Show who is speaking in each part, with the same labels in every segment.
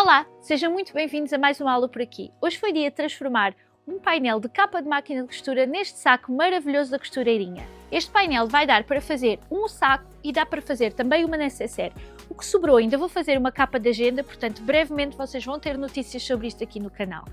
Speaker 1: Olá, sejam muito bem-vindos a mais uma aula por aqui. Hoje foi dia de transformar um painel de capa de máquina de costura neste saco maravilhoso da costureirinha. Este painel vai dar para fazer um saco e dá para fazer também uma necessaire. O que sobrou ainda vou fazer uma capa de agenda, portanto brevemente vocês vão ter notícias sobre isto aqui no canal.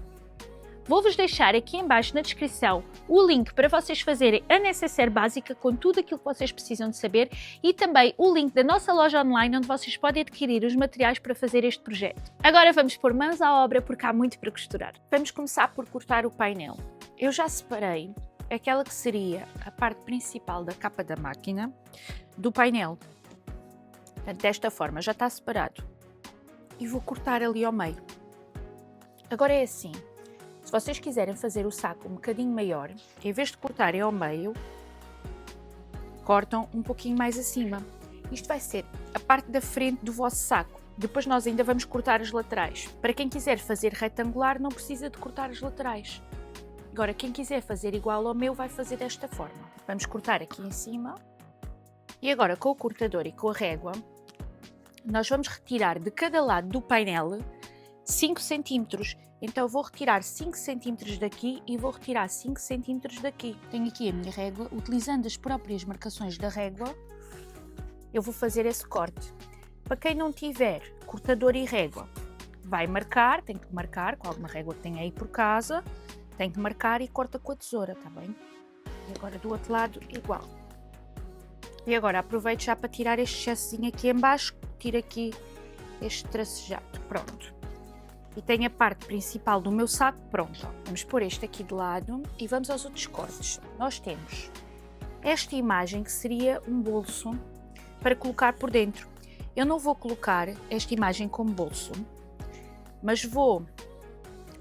Speaker 1: Vou-vos deixar aqui em baixo na descrição o link para vocês fazerem a necessaire básica com tudo aquilo que vocês precisam de saber e também o link da nossa loja online onde vocês podem adquirir os materiais para fazer este projeto. Agora vamos pôr mãos à obra porque há muito para costurar. Vamos começar por cortar o painel. Eu já separei aquela que seria a parte principal da capa da máquina do painel. Portanto, desta forma já está separado. E vou cortar ali ao meio. Agora é assim. Se vocês quiserem fazer o saco um bocadinho maior, em vez de cortarem ao meio, cortam um pouquinho mais acima. Isto vai ser a parte da frente do vosso saco. Depois nós ainda vamos cortar as laterais. Para quem quiser fazer retangular, não precisa de cortar as laterais. Agora, quem quiser fazer igual ao meu, vai fazer desta forma. Vamos cortar aqui em cima. E agora, com o cortador e com a régua, nós vamos retirar de cada lado do painel 5 cm. Então vou retirar 5 cm daqui e vou retirar 5 cm daqui. Tenho aqui a minha régua, utilizando as próprias marcações da régua, eu vou fazer esse corte. Para quem não tiver cortador e régua, vai marcar, tem que marcar com alguma régua que tenha aí por casa, tem que marcar e corta com a tesoura, tá bem? E agora do outro lado igual. E agora aproveito já para tirar este excessozinho aqui em baixo, tiro aqui este tracejado, pronto. E tenho a parte principal do meu saco pronta. Vamos pôr este aqui de lado e vamos aos outros cortes. Nós temos esta imagem que seria um bolso para colocar por dentro. Eu não vou colocar esta imagem como bolso, mas vou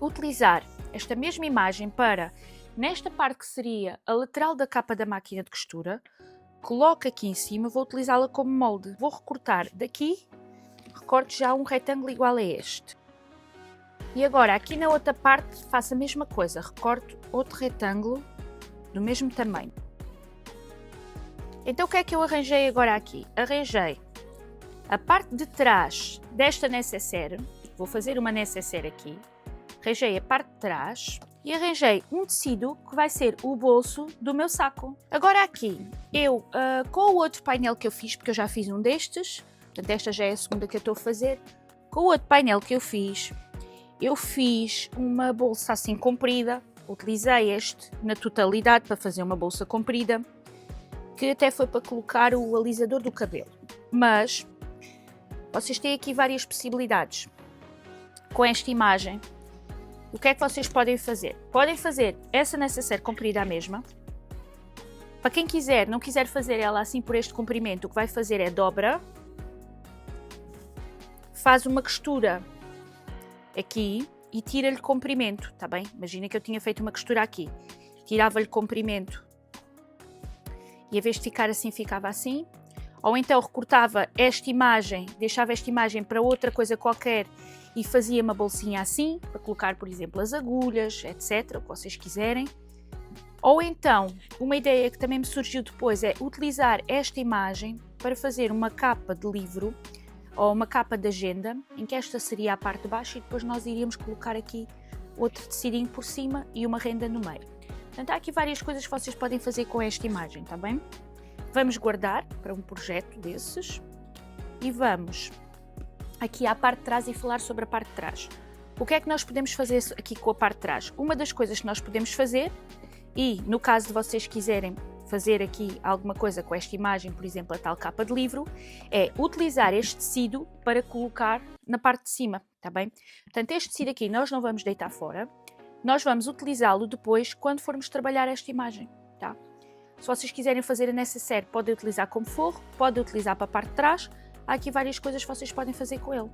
Speaker 1: utilizar esta mesma imagem para, nesta parte que seria a lateral da capa da máquina de costura, coloco aqui em cima, vou utilizá-la como molde. Vou recortar daqui, recorto já um retângulo igual a este. E agora, aqui na outra parte, faço a mesma coisa, recorto outro retângulo do mesmo tamanho. Então, o que é que eu arranjei agora aqui? Arranjei a parte de trás desta necessaire, vou fazer uma necessaire aqui, arranjei a parte de trás e arranjei um tecido que vai ser o bolso do meu saco. Agora aqui, eu, com o outro painel que eu fiz, porque eu já fiz um destes, portanto esta já é a segunda que eu estou a fazer, com o outro painel que eu fiz uma bolsa assim comprida, utilizei este na totalidade para fazer uma bolsa comprida, que até foi para colocar o alisador do cabelo. Mas vocês têm aqui várias possibilidades. Com esta imagem, o que é que vocês podem fazer? Podem fazer essa necessaire comprida à mesma. Para quem quiser, não quiser fazer ela assim por este comprimento, o que vai fazer é dobra, faz uma costura aqui e tira-lhe comprimento, tá bem? Imagina que eu tinha feito uma costura aqui, tirava-lhe comprimento e em vez de ficar assim, ficava assim. Ou então recortava esta imagem, deixava esta imagem para outra coisa qualquer e fazia uma bolsinha assim, para colocar, por exemplo, as agulhas, etc, o que vocês quiserem. Ou então, uma ideia que também me surgiu depois é utilizar esta imagem para fazer uma capa de livro ou uma capa de agenda, em que esta seria a parte de baixo e depois nós iríamos colocar aqui outro tecidinho por cima e uma renda no meio. Portanto, há aqui várias coisas que vocês podem fazer com esta imagem, tá bem? Vamos guardar para um projeto desses e vamos aqui à parte de trás e falar sobre a parte de trás. O que é que nós podemos fazer aqui com a parte de trás? Uma das coisas que nós podemos fazer, e no caso de vocês quiserem fazer aqui alguma coisa com esta imagem, por exemplo, a tal capa de livro, é utilizar este tecido para colocar na parte de cima, tá bem? Portanto, este tecido aqui nós não vamos deitar fora, nós vamos utilizá-lo depois quando formos trabalhar esta imagem, tá? Se vocês quiserem fazer a necessaire, podem utilizar como forro, podem utilizar para a parte de trás, há aqui várias coisas que vocês podem fazer com ele.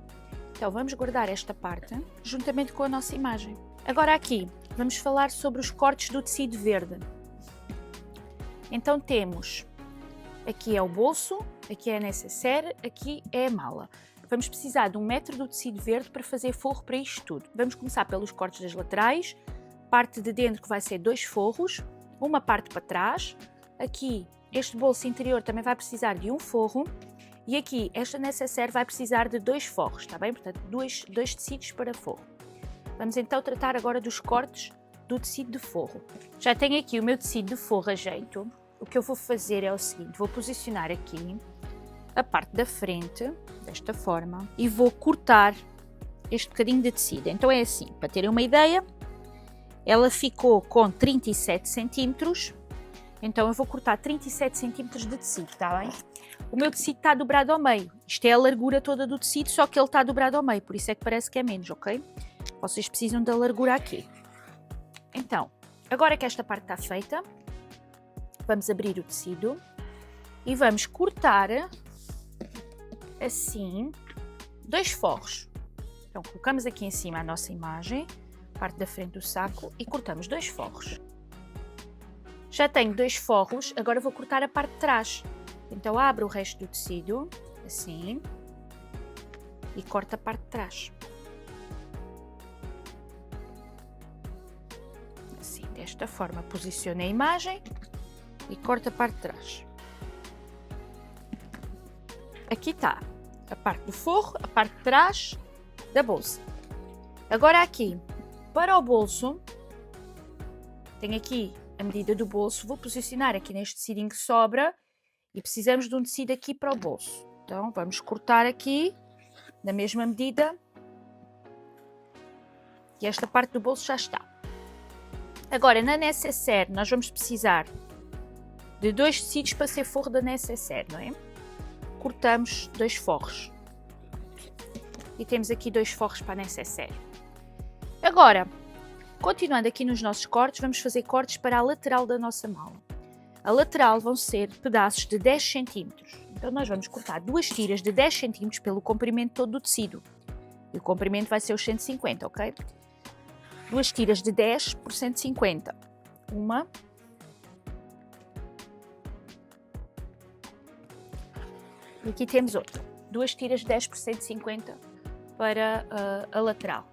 Speaker 1: Então, vamos guardar esta parte, juntamente com a nossa imagem. Agora aqui, vamos falar sobre os cortes do tecido verde. Então temos, aqui é o bolso, aqui é a necessaire, aqui é a mala. Vamos precisar de 1 metro do tecido verde para fazer forro para isto tudo. Vamos começar pelos cortes das laterais, parte de dentro que vai ser 2 forros, uma parte para trás. Aqui, este bolso interior também vai precisar de um forro E aqui, esta necessaire vai precisar de 2 forros, está bem? Portanto, dois tecidos para forro. Vamos então tratar agora dos cortes do tecido de forro. Já tenho aqui o meu tecido de forro a jeito. O que eu vou fazer é o seguinte, vou posicionar aqui a parte da frente, desta forma, e vou cortar este bocadinho de tecido. Então é assim, para terem uma ideia, ela ficou com 37 centímetros, então eu vou cortar 37 centímetros de tecido, está bem? O meu tecido está dobrado ao meio, isto é a largura toda do tecido, só que ele está dobrado ao meio, por isso é que parece que é menos, ok? Vocês precisam da largura aqui. Então, agora que esta parte está feita, vamos abrir o tecido e vamos cortar assim 2 forros. Então colocamos aqui em cima a nossa imagem, parte da frente do saco, e cortamos 2 forros. Já tenho 2 forros, agora vou cortar a parte de trás. Então abro o resto do tecido, assim, e corto a parte de trás. Assim, desta forma, posiciono a imagem e corto a parte de trás. Aqui está a parte do forro, a parte de trás da bolsa. Agora aqui, para o bolso, tenho aqui a medida do bolso, vou posicionar aqui neste tecidinho que sobra e precisamos de um tecido aqui para o bolso. Então vamos cortar aqui na mesma medida e esta parte do bolso já está. Agora na necessaire nós vamos precisar de 2 tecidos para ser forro da necessaire, não é? Cortamos 2 forros e temos aqui 2 forros para a necessaire. Agora, continuando aqui nos nossos cortes, vamos fazer cortes para a lateral da nossa mala. A lateral vão ser pedaços de 10 cm. Então nós vamos cortar 2 tiras de 10 cm pelo comprimento todo do tecido. E o comprimento vai ser os 150, ok? 2 tiras de 10 por 150. Uma. E aqui temos outra. 2 tiras de 10 por 150 para a lateral.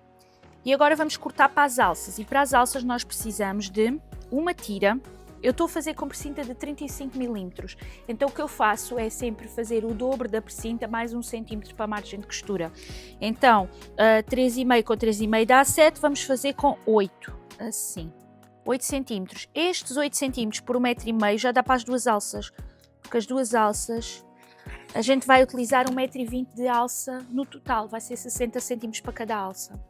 Speaker 1: E agora vamos cortar para as alças. E para as alças nós precisamos de uma tira. Eu estou a fazer com precinta de 35 mm. Então o que eu faço é sempre fazer o dobro da precinta mais 1 cm para a margem de costura. Então 3,5 com 3,5 dá 7, vamos fazer com 8. Assim. 8 cm. Estes 8 cm por 1,5 m já dá para as 2 alças. Porque as 2 alças, a gente vai utilizar 1,20 m de alça no total. Vai ser 60 cm para cada alça.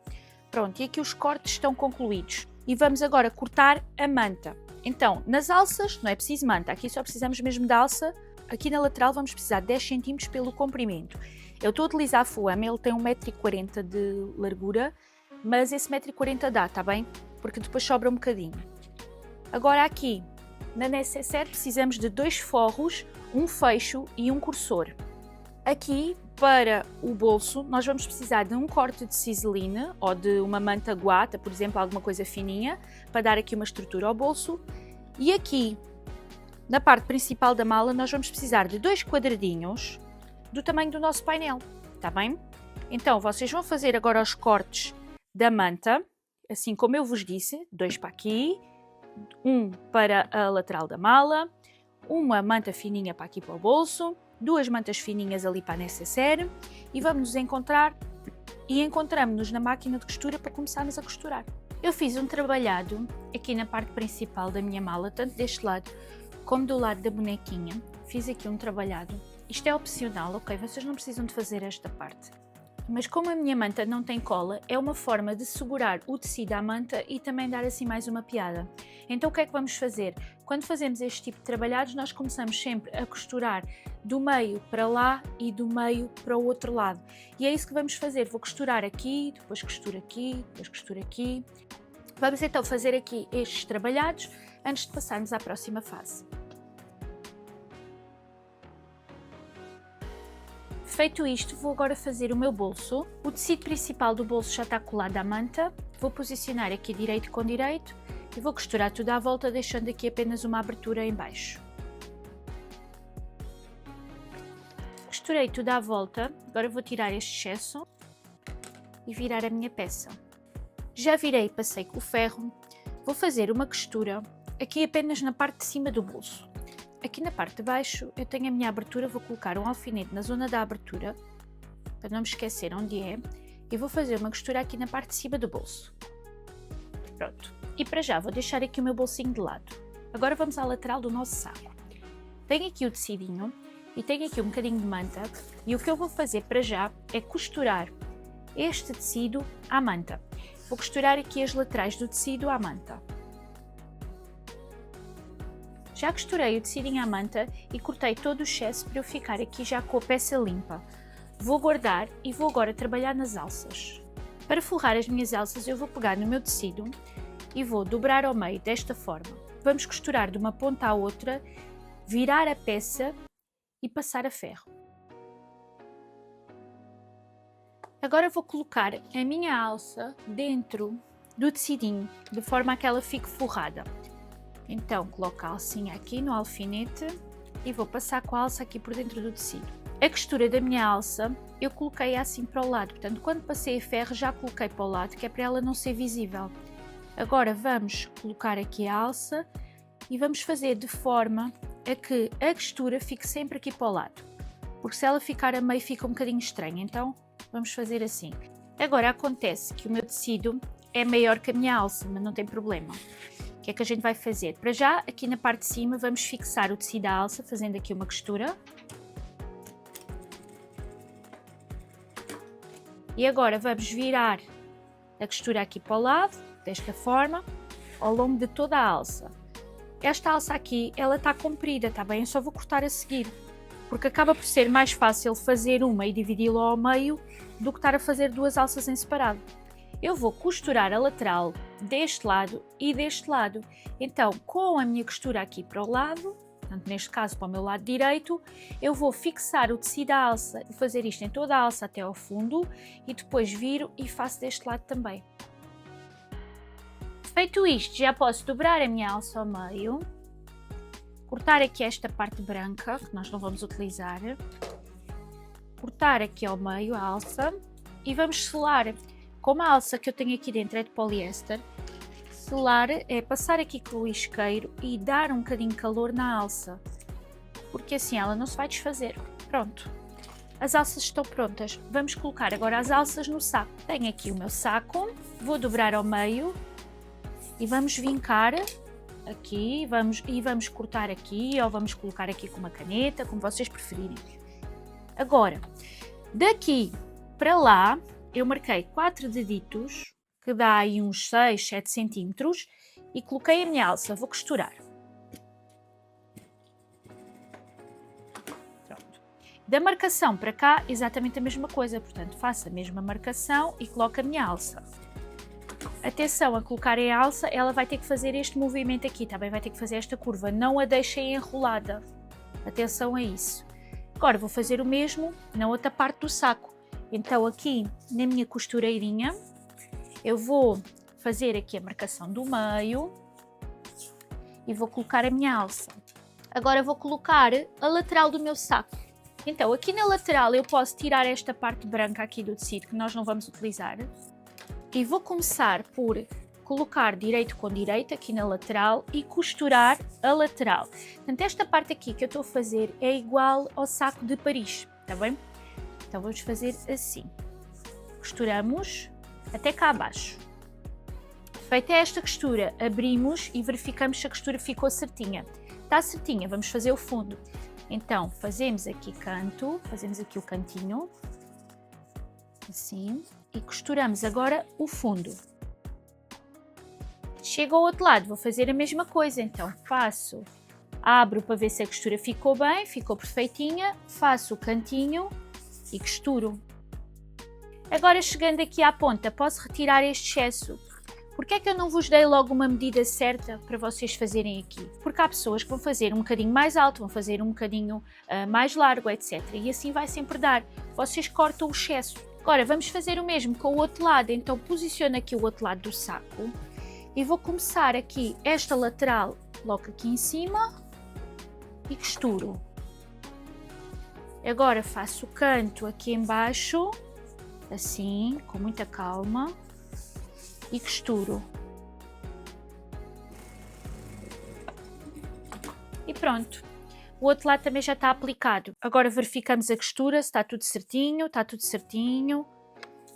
Speaker 1: Pronto, e aqui os cortes estão concluídos. E vamos agora cortar a manta. Então, nas alças não é preciso manta, aqui só precisamos mesmo da alça. Aqui na lateral vamos precisar de 10 cm pelo comprimento. Eu estou a utilizar a Fuame, ele tem 1,40 m de largura, mas esse 1,40 m dá, está bem? Porque depois sobra um bocadinho. Agora aqui, na necessaire, precisamos de 2 forros, um fecho e um cursor. Aqui, para o bolso, nós vamos precisar de um corte de ciseline ou de uma manta guata, por exemplo, alguma coisa fininha, para dar aqui uma estrutura ao bolso. E aqui, na parte principal da mala, nós vamos precisar de 2 quadradinhos do tamanho do nosso painel, está bem? Então, vocês vão fazer agora os cortes da manta, assim como eu vos disse, 2 para aqui, um para a lateral da mala, uma manta fininha para aqui para o bolso, 2 mantas fininhas ali para a necessaire e vamos nos encontrar e encontramos-nos na máquina de costura para começarmos a costurar. Eu fiz um trabalhado aqui na parte principal da minha mala, tanto deste lado como do lado da bonequinha. Fiz aqui um trabalhado. Isto é opcional, ok? Vocês não precisam de fazer esta parte. Mas como a minha manta não tem cola, é uma forma de segurar o tecido à manta e também dar assim mais uma piada. Então o que é que vamos fazer? Quando fazemos este tipo de trabalhados, nós começamos sempre a costurar do meio para lá e do meio para o outro lado. E é isso que vamos fazer. Vou costurar aqui, depois costuro aqui, depois costuro aqui. Vamos então fazer aqui estes trabalhados antes de passarmos à próxima fase. Feito isto, vou agora fazer o meu bolso. O tecido principal do bolso já está colado à manta. Vou posicionar aqui direito com direito e vou costurar tudo à volta, deixando aqui apenas uma abertura em baixo. Costurei tudo à volta, agora vou tirar este excesso e virar a minha peça. Já virei e passei com o ferro. Vou fazer uma costura aqui apenas na parte de cima do bolso. aqui na parte de baixo eu tenho a minha abertura, vou colocar um alfinete na zona da abertura, para não me esquecer onde é, e vou fazer uma costura aqui na parte de cima do bolso. Pronto. E para já vou deixar aqui o meu bolsinho de lado. Agora vamos à lateral do nosso saco. Tenho aqui o tecidinho e tenho aqui um bocadinho de manta, e o que eu vou fazer para já é costurar este tecido à manta. Vou costurar aqui as laterais do tecido à manta. Já costurei o tecidinho à manta e cortei todo o excesso para eu ficar aqui já com a peça limpa. Vou guardar e vou agora trabalhar nas alças. Para forrar as minhas alças eu vou pegar no meu tecido e vou dobrar ao meio desta forma. Vamos costurar de uma ponta à outra, virar a peça e passar a ferro. Agora vou colocar a minha alça dentro do tecidinho, de forma a que ela fique forrada. Então coloco a alcinha aqui no alfinete e vou passar com a alça aqui por dentro do tecido. A costura da minha alça eu coloquei assim para o lado, portanto quando passei a ferro já coloquei para o lado, que é para ela não ser visível. Agora vamos colocar aqui a alça e vamos fazer de forma a que a costura fique sempre aqui para o lado, porque se ela ficar a meio fica um bocadinho estranha, então vamos fazer assim. Agora acontece que o meu tecido é maior que a minha alça, mas não tem problema. O que é que a gente vai fazer? Para já, aqui na parte de cima, vamos fixar o tecido à alça, fazendo aqui uma costura. E agora vamos virar a costura aqui para o lado, desta forma, ao longo de toda a alça. Esta alça aqui, ela está comprida, está bem? Eu só vou cortar a seguir, porque acaba por ser mais fácil fazer uma e dividi-la ao meio do que estar a fazer duas alças em separado. Eu vou costurar a lateral deste lado e deste lado. Então, com a minha costura aqui para o lado, portanto, neste caso para o meu lado direito, eu vou fixar o tecido à alça e fazer isto em toda a alça até ao fundo e depois viro e faço deste lado também. Feito isto, já posso dobrar a minha alça ao meio, cortar aqui esta parte branca, que nós não vamos utilizar, cortar aqui ao meio a alça e vamos selar. Como a alça que eu tenho aqui dentro é de poliéster, selar é passar aqui com o isqueiro e dar um bocadinho de calor na alça, porque assim ela não se vai desfazer. Pronto, as alças estão prontas. Vamos colocar agora as alças no saco. Tenho aqui o meu saco, vou dobrar ao meio e vamos vincar aqui, vamos cortar aqui ou vamos colocar aqui com uma caneta, como vocês preferirem. Agora, daqui para lá, eu marquei 4 deditos, que dá aí uns 6, 7 centímetros, e coloquei a minha alça. Vou costurar. Pronto. Da marcação para cá, exatamente a mesma coisa, portanto, faço a mesma marcação e coloco a minha alça. Atenção a colocar a alça, ela vai ter que fazer este movimento aqui, também vai ter que fazer esta curva, não a deixem enrolada. Atenção a isso. Agora vou fazer o mesmo na outra parte do saco. Então aqui na minha costureirinha eu vou fazer aqui a marcação do meio e vou colocar a minha alça. Agora vou colocar a lateral do meu saco. Então aqui na lateral eu posso tirar esta parte branca aqui do tecido que nós não vamos utilizar e vou começar por colocar direito com direito aqui na lateral e costurar a lateral. Portanto, esta parte aqui que eu estou a fazer é igual ao saco de Paris, está bem? Então vamos fazer assim, costuramos até cá abaixo. Feita esta costura, abrimos e verificamos se a costura ficou certinha. Está certinha, vamos fazer o fundo. Então fazemos aqui canto, fazemos aqui o cantinho, assim, e costuramos agora o fundo. Chego ao outro lado, vou fazer a mesma coisa, então abro para ver se a costura ficou bem, ficou perfeitinha, faço o cantinho e costuro. Agora chegando aqui à ponta, posso retirar este excesso. Porque é que eu não vos dei logo uma medida certa para vocês fazerem aqui? Porque há pessoas que vão fazer um bocadinho mais alto, vão fazer um bocadinho mais largo, etc. E assim vai sempre dar. Vocês cortam o excesso. Agora vamos fazer o mesmo com o outro lado, então posiciono aqui o outro lado do saco e vou começar aqui esta lateral, coloco aqui em cima e costuro. Agora faço o canto aqui em baixo, assim, com muita calma, e costuro. E pronto. O outro lado também já está aplicado. Agora verificamos a costura, se está tudo certinho,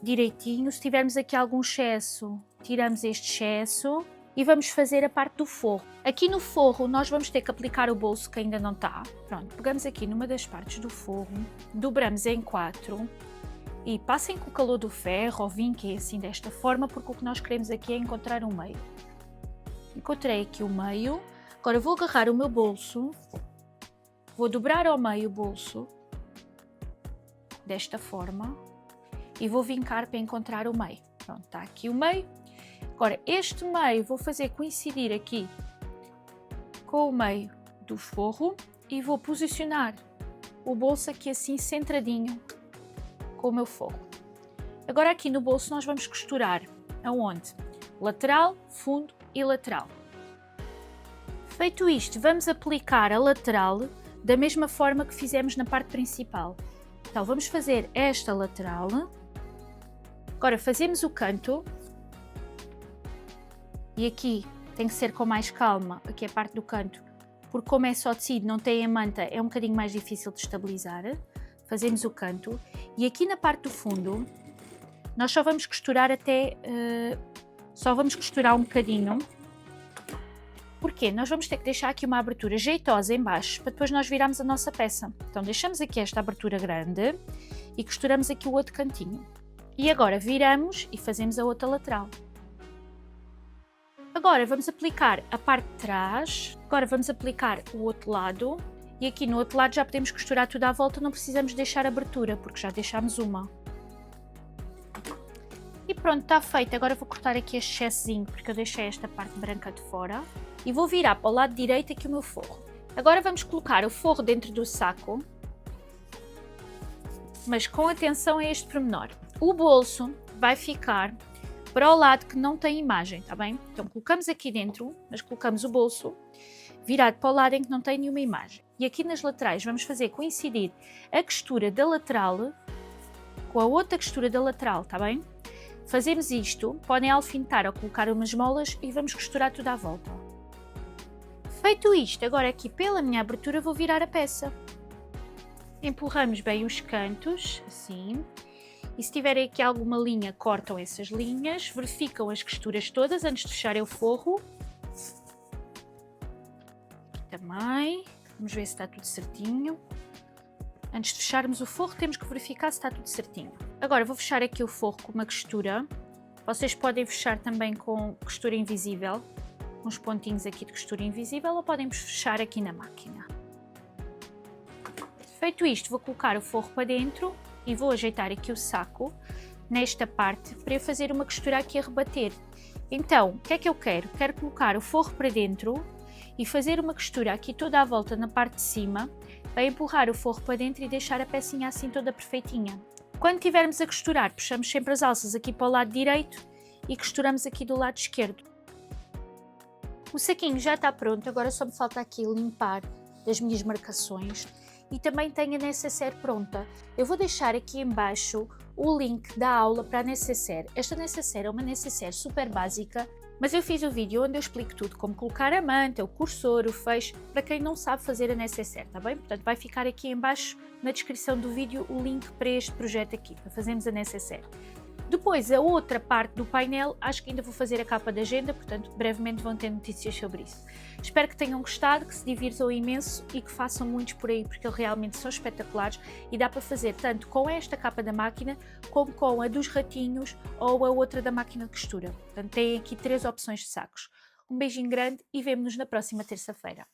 Speaker 1: direitinho. Se tivermos aqui algum excesso, tiramos este excesso e vamos fazer a parte do forro. Aqui no forro nós vamos ter que aplicar o bolso que ainda não está. Pronto, pegamos aqui numa das partes do forro, dobramos em 4 e passem com o calor do ferro ou vinquem assim desta forma, porque o que nós queremos aqui é encontrar um meio. Encontrei aqui o meio. Agora vou agarrar o meu bolso, vou dobrar ao meio o bolso, desta forma, e vou vincar para encontrar o meio. Pronto, está aqui o meio. Agora, este meio vou fazer coincidir aqui com o meio do forro e vou posicionar o bolso aqui assim centradinho com o meu forro. Agora aqui no bolso nós vamos costurar aonde? Lateral, fundo e lateral. Feito isto, vamos aplicar a lateral da mesma forma que fizemos na parte principal. Então vamos fazer esta lateral. Agora fazemos o canto. E aqui tem que ser com mais calma, aqui é a parte do canto, porque como é só tecido, não tem a manta, é um bocadinho mais difícil de estabilizar. Fazemos o canto e aqui na parte do fundo nós só vamos costurar um bocadinho. Porquê? Nós vamos ter que deixar aqui uma abertura jeitosa em baixo para depois nós virarmos a nossa peça. Então deixamos aqui esta abertura grande e costuramos aqui o outro cantinho. E agora viramos e fazemos a outra lateral. Agora vamos aplicar a parte de trás, agora vamos aplicar o outro lado e aqui no outro lado já podemos costurar tudo à volta, não precisamos deixar abertura porque já deixámos uma. E pronto, está feito. Agora vou cortar aqui este excessozinho porque eu deixei esta parte branca de fora e vou virar para o lado direito aqui o meu forro. Agora vamos colocar o forro dentro do saco, mas com atenção a este pormenor. O bolso vai ficar para o lado que não tem imagem, está bem? Então colocamos aqui dentro, mas colocamos o bolso virado para o lado em que não tem nenhuma imagem. E aqui nas laterais vamos fazer coincidir a costura da lateral com a outra costura da lateral, está bem? Fazemos isto, podem alfinetar ou colocar umas molas e vamos costurar tudo à volta. Feito isto, agora aqui pela minha abertura vou virar a peça. Empurramos bem os cantos, assim. E se tiverem aqui alguma linha, cortam essas linhas, verificam as costuras todas antes de fecharem o forro. Aqui também, vamos ver se está tudo certinho. Antes de fecharmos o forro temos que verificar se está tudo certinho. Agora vou fechar aqui o forro com uma costura. Vocês podem fechar também com costura invisível, uns pontinhos aqui de costura invisível, ou podem fechar aqui na máquina. Feito isto, vou colocar o forro para dentro e vou ajeitar aqui o saco nesta parte para eu fazer uma costura aqui a rebater. Então, o que é que eu quero? Quero colocar o forro para dentro e fazer uma costura aqui toda à volta na parte de cima para empurrar o forro para dentro e deixar a pecinha assim toda perfeitinha. Quando estivermos a costurar, puxamos sempre as alças aqui para o lado direito e costuramos aqui do lado esquerdo. O saquinho já está pronto, agora só me falta aqui limpar as minhas marcações. E também tenho a necessaire pronta. Eu vou deixar aqui em baixo o link da aula para a necessaire. Esta necessaire é uma necessaire super básica, mas eu fiz o vídeo onde eu explico tudo, como colocar a manta, o cursor, o fecho, para quem não sabe fazer a necessaire, tá bem? Portanto, vai ficar aqui em baixo na descrição do vídeo o link para este projeto aqui, para fazermos a necessaire. Depois, a outra parte do painel, acho que ainda vou fazer a capa da agenda, portanto, brevemente vão ter notícias sobre isso. Espero que tenham gostado, que se divirtam imenso e que façam muitos por aí, porque eles realmente são espetaculares e dá para fazer tanto com esta capa da máquina, como com a dos ratinhos ou a outra da máquina de costura. Portanto, têm aqui 3 opções de sacos. Um beijinho grande e vemo-nos na próxima terça-feira.